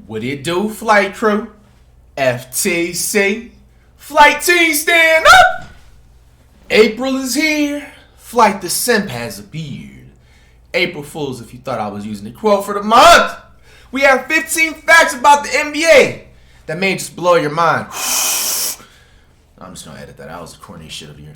What it do, flight crew? FTC. Flight team, stand up! April is here. Flight the Simp has a beard. April Fools, if you thought I was using the quote for the month. We have 15 facts about the NBA that may just blow your mind. I'm just gonna edit that. That was the corny shit of your.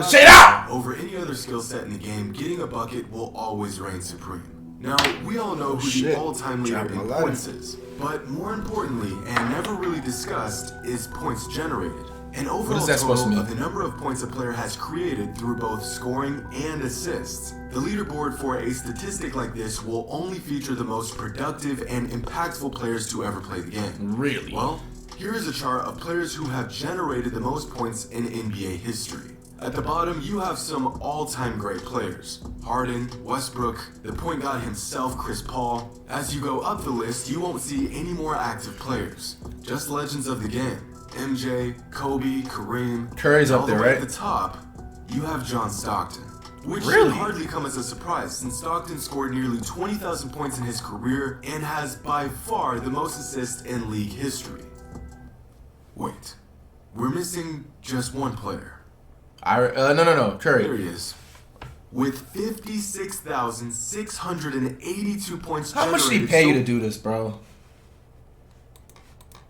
Say it out! Over any other skill set in the game, getting a bucket will always reign supreme. Now, we all know who the all-time leader in points is, but more importantly, and never really discussed, is points generated. An overall total of the number of points a player has created through both scoring and assists. The leaderboard for a statistic like this will only feature the most productive and impactful players to ever play the game. Really? Well, here is a chart of players who have generated the most points in NBA history. At the bottom, you have some all-time great players. Harden, Westbrook, the point guard himself, Chris Paul. As you go up the list, you won't see any more active players. Just legends of the game. MJ, Kobe, Kareem. Curry's up there, right? At the top, you have John Stockton. Which really? should hardly come as a surprise, since Stockton scored nearly 20,000 points in his career and has by far the most assists in league history. Wait, we're missing just one player. No, Curry. There he is. With 56,682 points How much did he pay you to do this, bro?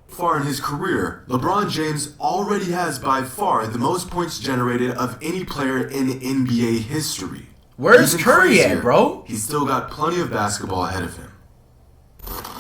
Far in his career, LeBron James already has by far the most points generated of any player in NBA history. Where's Curry at, bro? He's still got plenty of basketball ahead of him.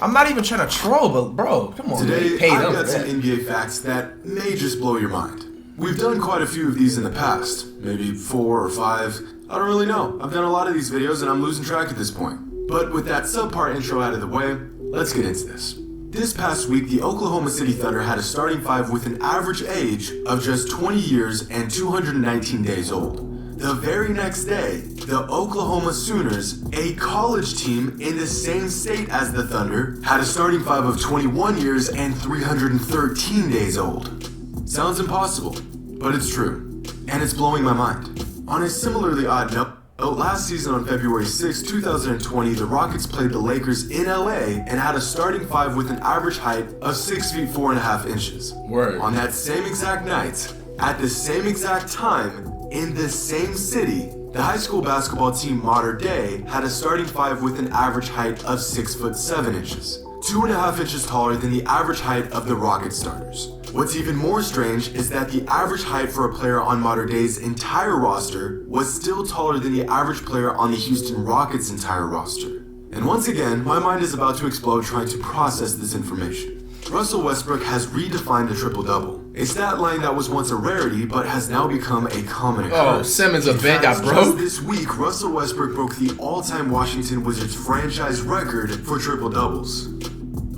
I'm not even trying to troll, but bro, come on. Today, I've got some NBA facts that may just blow your mind. We've done quite a few of these in the past, maybe 4 or 5. I don't really know. I've done a lot of these videos and I'm losing track at this point. But with that subpar intro out of the way, let's get into this. This past week, the Oklahoma City Thunder had a starting five with an average age of just 20 years and 219 days old. The very next day, the Oklahoma Sooners, a college team in the same state as the Thunder, had a starting five of 21 years and 313 days old. Sounds impossible, but it's true, and it's blowing my mind. On a similarly odd note, last season on February 6, 2020, the Rockets played the Lakers in LA and had a starting five with an average height of 6 feet 4.5 inches. Word. On that same exact night, at the same exact time, in the same city, the high school basketball team Mater Dei had a starting five with an average height of 6 foot 7 inches, 2.5 inches taller than the average height of the Rockets starters. What's even more strange is that the average height for a player on Mater Dei's entire roster was still taller than the average player on the Houston Rockets' entire roster. And once again, my mind is about to explode trying to process this information. Russell Westbrook has redefined the triple-double, a stat line that was once a rarity but has now become a common occurrence. Oh, Simmons' event got broke? This week, Russell Westbrook broke the all-time Washington Wizards franchise record for triple-doubles.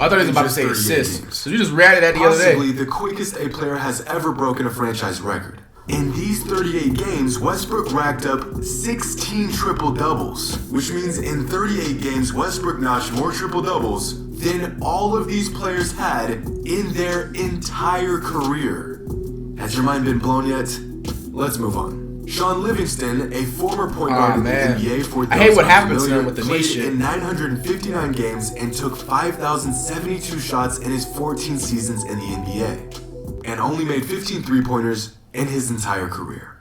I thought he was about to say assists. So you just ratted that the other day. Possibly the quickest a player has ever broken a franchise record. In these 38 games, Westbrook racked up 16 triple-doubles, which means in 38 games, Westbrook notched more triple-doubles than all of these players had in their entire career. Has your mind been blown yet? Let's move on. Shaun Livingston, a former point guard in the NBA for the I hate what happens to him with the knee shit. in 959 games and took 5,072 shots in his 14 seasons in the NBA, and only made 15 three-pointers in his entire career.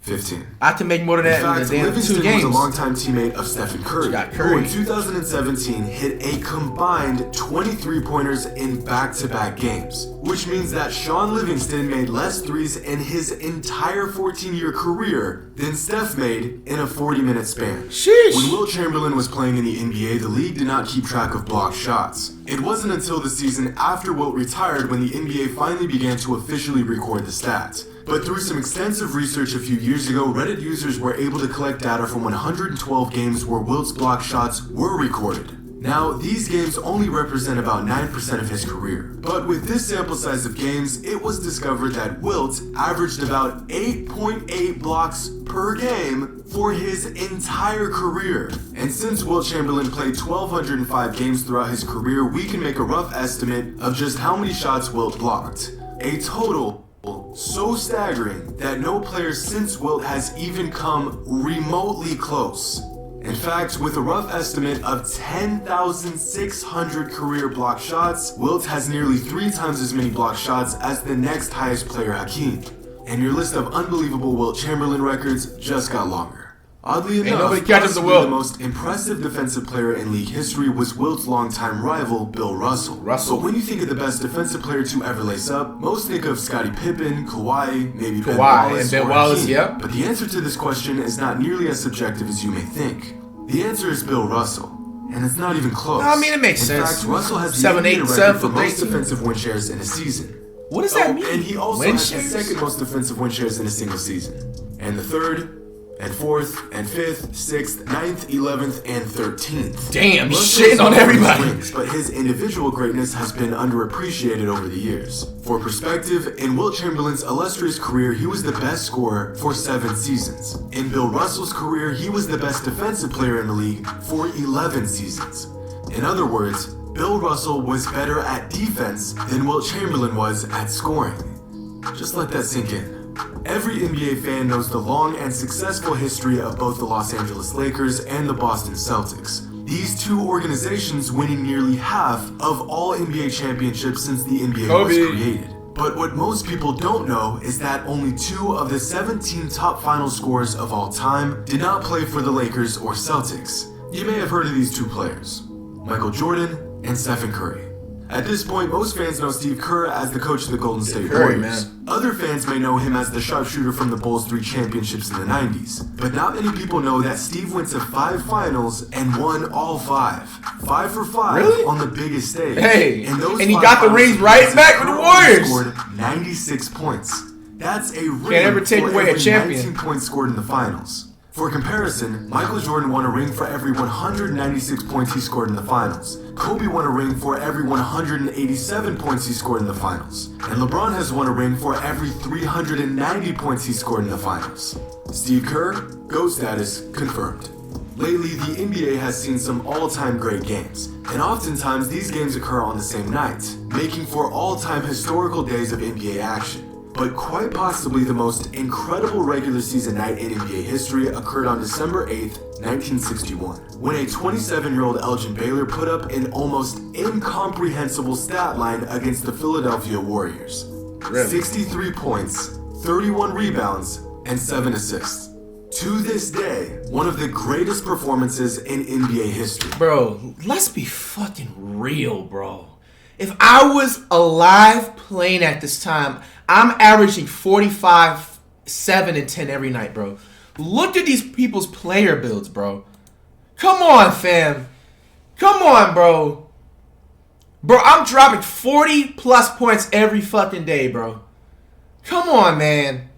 15. I can make more than that in the damn 2 games. Was a longtime teammate of Stephen Curry, who in 2017 hit a combined 23 pointers in back-to-back games, which means that Shaun Livingston made less threes in his entire 14-year career than Steph made in a 40-minute span. Sheesh. When Wilt Chamberlain was playing in the NBA, the league did not keep track of blocked shots. It wasn't until the season after Wilt retired when the NBA finally began to officially record the stats. But through some extensive research a few years ago, Reddit users were able to collect data from 112 games where Wilt's block shots were recorded. Now, these games only represent about 9% of his career. But with this sample size of games, it was discovered that Wilt averaged about 8.8 blocks per game for his entire career. And since Wilt Chamberlain played 1,205 games throughout his career, we can make a rough estimate of just how many shots Wilt blocked. A total so staggering that no player since Wilt has even come remotely close. In fact, with a rough estimate of 10,600 career block shots, Wilt has nearly 3 times as many block shots as the next highest player, Hakeem. And your list of unbelievable Wilt Chamberlain records just got longer. Oddly enough, possibly the most impressive defensive player in league history was Wilt's longtime rival, Bill Russell. But when you think of the best defensive player to ever lace up, most think of Scottie Pippen, Kawhi, maybe Ben Wallace, and Ben Wallace, yeah. But the answer to this question is not nearly as subjective as you may think. The answer is Bill Russell. And it's not even close. I mean, it makes sense. In fact, Russell has the NBA record for most defensive win shares in a season. What does that mean? And he also has the second most defensive win shares in a single season. And the third, and fourth, and fifth, sixth, 9th, 11th, and 13th. Damn, he's shitting on everybody. Rings, but his individual greatness has been underappreciated over the years. For perspective, in Wilt Chamberlain's illustrious career, he was the best scorer for 7 seasons. In Bill Russell's career, he was the best defensive player in the league for 11 seasons. In other words, Bill Russell was better at defense than Wilt Chamberlain was at scoring. Just let that sink in. Every NBA fan knows the long and successful history of both the Los Angeles Lakers and the Boston Celtics. These 2 organizations winning nearly half of all NBA championships since the NBA was created. But what most people don't know is that only 2 of the 17 top final scorers of all time did not play for the Lakers or Celtics. You may have heard of these 2 players, Michael Jordan and Stephen Curry. At this point, most fans know Steve Kerr as the coach of the Golden State Warriors. Other fans may know him as the sharpshooter from the Bulls' 3 championships in the 90s. But not many people know that Steve went to 5 finals and won all 5. 5 for 5 on the biggest stage. Hey, and he got the rings right back with the Warriors. Scored 96 points. That's a ring Can't ever take away a champion. 19 points scored in the finals. For comparison, Michael Jordan won a ring for every 196 points he scored in the finals. Kobe won a ring for every 187 points he scored in the finals. And LeBron has won a ring for every 390 points he scored in the finals. Steve Kerr, GOAT status confirmed. Lately, the NBA has seen some all-time great games, and oftentimes these games occur on the same night, making for all-time historical days of NBA action. But quite possibly the most incredible regular season night in NBA history occurred on December 8th, 1961, when a 27-year-old Elgin Baylor put up an almost incomprehensible stat line against the Philadelphia Warriors. 63 points, 31 rebounds, and 7 assists. To this day, one of the greatest performances in NBA history. Bro, let's be fucking real, bro. If I was alive playing at this time, I'm averaging 45, 7, and 10 every night, bro. Look at these people's player builds, bro. Come on, fam. Come on, bro. Bro, I'm dropping 40 plus points every fucking day, bro. Come on, man.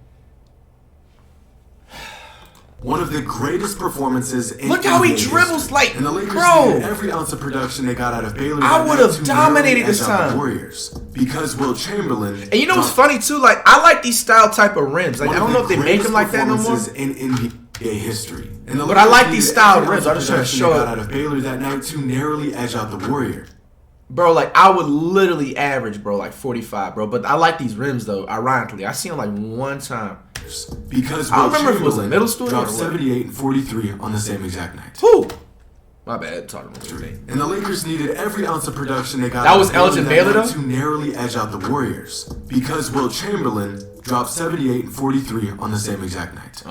One of the greatest performances in Look how he dribbles history. like, and the Lakers bro. needed every ounce of production they got out of Baylor. I would have dominated this time. Warriors because Wilt Chamberlain. And you know what's funny too? Like, I like these style type of rims. Like, I don't know if they make them like that no more. In NBA history. And the but I like these style rims. I'm just trying to show it. Out of Baylor that night to narrowly edge out the Warrior. Bro, like, I would literally average, bro, like 45, bro. But I like these rims, though, ironically. I seen them, like, one time. Because I remember if it was in middle school dropped 78 and 43 on the same exact night. Who? My bad, talking about me. And the Lakers needed every ounce of production they got. That was Elgin Baylor, though? To narrowly edge out the Warriors. Because Wilt Chamberlain dropped 78 and 43 on the same exact night.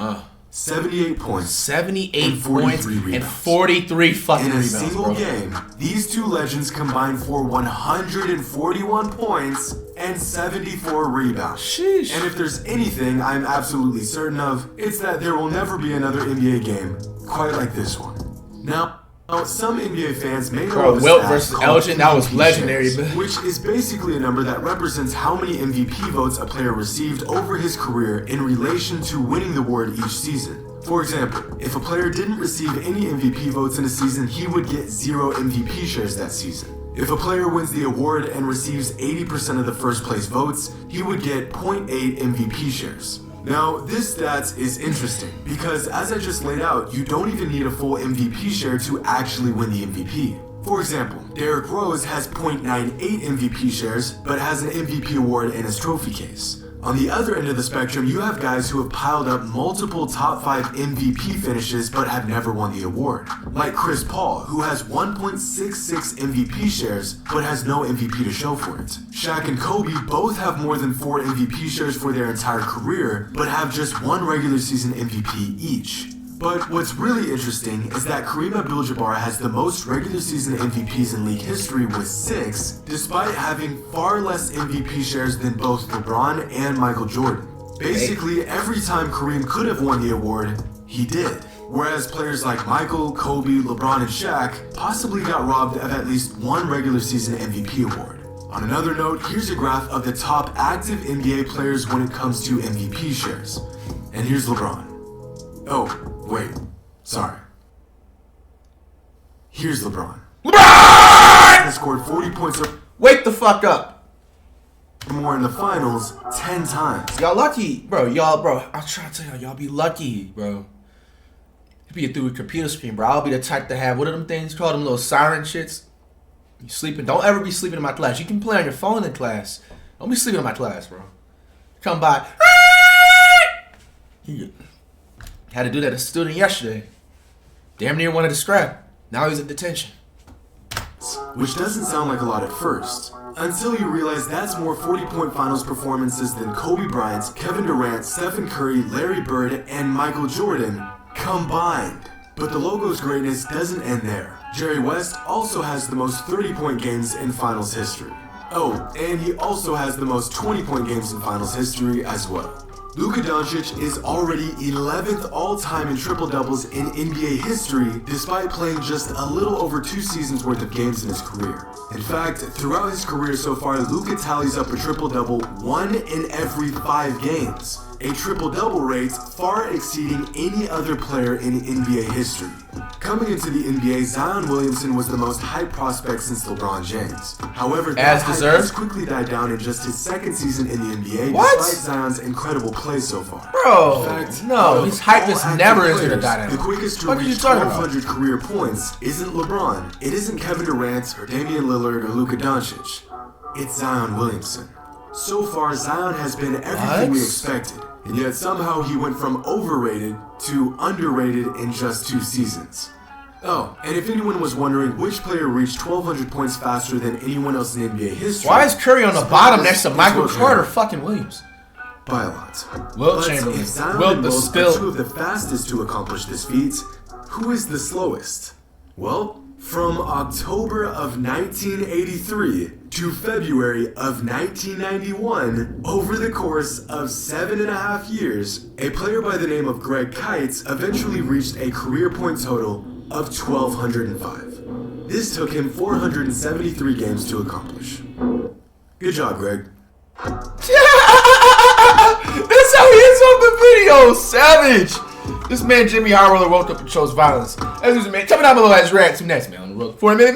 78 points, 78 points, and 43 fucking rebounds, in a single game, these 2 legends combined for 141 points and 74 rebounds. Sheesh. And if there's anything I'm absolutely certain of, it's that there will never be another NBA game quite like this one. Now, some NBA fans may know Wilt versus Elgin, that was legendary. Which is basically a number that represents how many MVP votes a player received over his career in relation to winning the award each season. For example, if a player didn't receive any MVP votes in a season, he would get 0 MVP shares that season. If a player wins the award and receives 80% of the first place votes, he would get 0.8 MVP shares. Now, this stats is interesting because, as I just laid out, you don't even need a full MVP share to actually win the MVP. For example, Derrick Rose has 0.98 MVP shares, but has an MVP award in his trophy case. On the other end of the spectrum, you have guys who have piled up multiple top 5 MVP finishes but have never won the award. Like Chris Paul, who has 1.66 MVP shares but has no MVP to show for it. Shaq and Kobe both have more than 4 MVP shares for their entire career but have just 1 regular season MVP each. But what's really interesting is that Kareem Abdul-Jabbar has the most regular season MVPs in league history with 6, despite having far less MVP shares than both LeBron and Michael Jordan. Basically, every time Kareem could have won the award, he did. Whereas players like Michael, Kobe, LeBron, and Shaq possibly got robbed of at least 1 regular season MVP award. On another note, here's a graph of the top active NBA players when it comes to MVP shares. And here's LeBron. Oh, wait, sorry. Here's LeBron. LeBron! He scored 40 points or Wake the fuck up. more in the finals 10 times. Y'all lucky, bro. I'm trying to tell y'all be lucky, bro. You be through a computer screen, bro. I'll be the type to have, what are them things called, them little siren shits? You sleeping. Don't ever be sleeping in my class. You can play on your phone in class. Don't be sleeping in my class, bro. Come by. Had to do that to a student yesterday. Damn near wanted to scrap. Now he's in detention. Which doesn't sound like a lot at first, until you realize that's more 40-point finals performances than Kobe Bryant, Kevin Durant, Stephen Curry, Larry Bird, and Michael Jordan combined. But the logo's greatness doesn't end there. Jerry West also has the most 30-point games in finals history. Oh, and he also has the most 20-point games in finals history as well. Luka Doncic is already 11th all-time in triple-doubles in NBA history, despite playing just a little over 2 seasons worth of games in his career. In fact, throughout his career so far, Luka tallies up a triple-double 1 in every 5 games, a triple-double rate far exceeding any other player in NBA history. Coming into the NBA, Zion Williamson was the most hyped prospect since LeBron James. However, that hype has quickly died down in just his 2nd season in the NBA, despite Zion's incredible play so far. Bro, in fact, no, his hypeness never is going to die down. The quickest to reach 1,200 career points isn't LeBron, it isn't Kevin Durant or Damian Lillard or Luka Doncic. It's Zion Williamson. So far, Zion has been everything we expected, and yet somehow he went from overrated to underrated in just 2 seasons. Oh, and if anyone was wondering which player reached 1,200 points faster than anyone else in NBA history... Why is Curry on the bottom next to Michael Carter fucking Williams? By a lot. Wilt Chamberlain. If Zion Wilt and the Wilt Spill. are 2 of the fastest to accomplish this feat, who is the slowest? Well, from October of 1983 to February of 1991, over the course of 7.5 years, a player by the name of Greg Kites eventually reached a career point total of 1,205. This took him 473 games to accomplish. Good job, Greg. That's how he is on the video, savage. This man Jimmy High Roller woke up and chose violence. As man, coming out below as react to next man on the road for a minute.